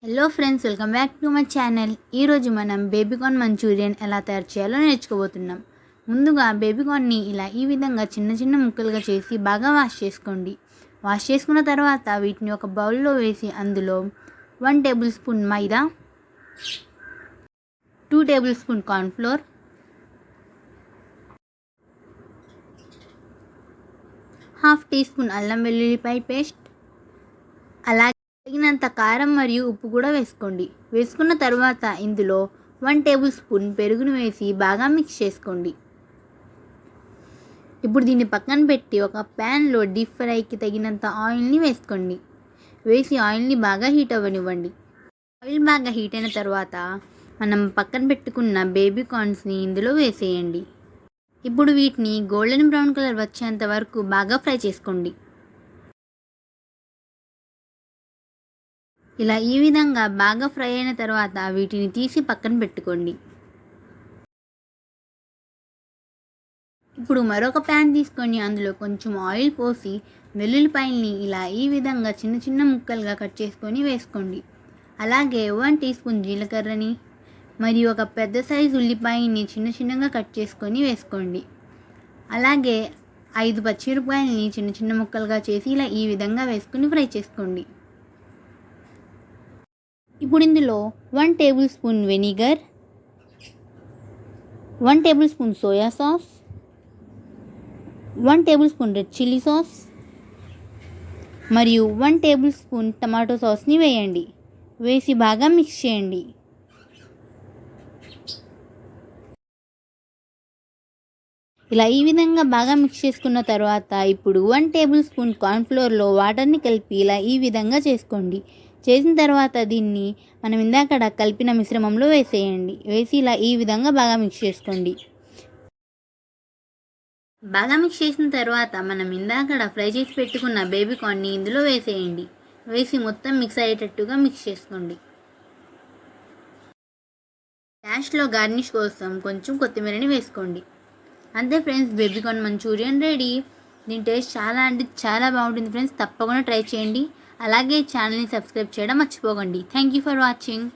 Hello friends, welcome back to my channel. ఈరోజు మనం baby corn Manchurian ఎలా తయారు చేయాలో నేర్చుకోబోతున్నాం. ముందుగా బేబీకార్న్ని ఇలా ఈ విధంగా చిన్న చిన్న ముక్కలుగా చేసి బాగా వాష్ చేసుకోండి. వాష్ చేసుకున్న తర్వాత వీటిని ఒక బౌల్లో వేసి అందులో 1 tablespoon maida, 2 tablespoon cornflour, half teaspoon అల్లం వెల్లుల్లిపాయ పేస్ట్, అలాగే తగినంత కారం మరియు ఉప్పు కూడా వేసుకోండి. వేసుకున్న తర్వాత ఇందులో 1 టేబుల్ స్పూన్ పెరుగును వేసి బాగా మిక్స్ చేసుకోండి. ఇప్పుడు దీన్ని పక్కన పెట్టి ఒక ప్యాన్లో డీప్ ఫ్రైకి తగినంత ఆయిల్ని వేసుకోండి. వేసి ఆయిల్ని బాగా హీట్ అవ్వనివ్వండి. ఆయిల్ బాగా హీట్ అయిన తర్వాత మనం పక్కన పెట్టుకున్న బేబీకార్న్స్ని ఇందులో వేసేయండి. ఇప్పుడు వీటిని గోల్డెన్ బ్రౌన్ కలర్ వచ్చేంత వరకు బాగా ఫ్రై చేసుకోండి. ఇలా ఈ విధంగా బాగా ఫ్రై అయిన తర్వాత వీటిని తీసి పక్కన పెట్టుకోండి. ఇప్పుడు మరొక ప్యాన్ తీసుకొని అందులో కొంచెం ఆయిల్ పోసి వెల్లుల్లిపాయల్ని ఇలా ఈ విధంగా చిన్న చిన్న ముక్కలుగా కట్ చేసుకొని వేసుకోండి. అలాగే 1 టీ స్పూన్ జీలకర్రని మరియు ఒక పెద్ద సైజు ఉల్లిపాయని చిన్న చిన్నగా కట్ చేసుకొని వేసుకోండి. అలాగే 5 పచ్చిమిరపకాయలని చిన్న చిన్న ముక్కలుగా చేసి ఇలా ఈ విధంగా వేసుకొని ఫ్రై చేసుకోండి. ఇప్పుడు ఇందులో 1 table spoon vinegar, 1 table spoon soya sauce, 1 table spoon red chilli sauce మరియు 1 టేబుల్ స్పూన్ టమాటో సాస్ని వేయండి. వేసి బాగా మిక్స్ చేయండి. ఇలా ఈ విధంగా బాగా మిక్స్ చేసుకున్న తర్వాత ఇప్పుడు 1 టేబుల్ స్పూన్ కార్న్ఫ్లోర్లో వాటర్ని కలిపి ఇలా ఈ విధంగా చేసుకోండి. చేసిన తర్వాత దీన్ని మనం ఇందాక కలిపిన మిశ్రమంలో వేసేయండి. వేసి ఇలా ఈ విధంగా బాగా మిక్స్ చేసుకోండి. బాగా మిక్స్ చేసిన తర్వాత మనం ఇందాక ఫ్రై చేసి పెట్టుకున్న బేబీకార్న్ని ఇందులో వేసేయండి. వేసి మొత్తం మిక్స్ అయ్యేటట్టుగా మిక్స్ చేసుకోండి. లాస్ట్లో గార్నిష్ కోసం కొంచెం కొత్తిమీరని వేసుకోండి. అంతే ఫ్రెండ్స్, బేబీకార్న్ మంచూరియన్ రెడీ. దీని టేస్ట్ చాలా బాగుంటుంది ఫ్రెండ్స్. తప్పకుండా ట్రై చేయండి. అలాగే ఛానల్ని సబ్స్క్రైబ్ చేయడం మర్చిపోకండి. Thank you for watching.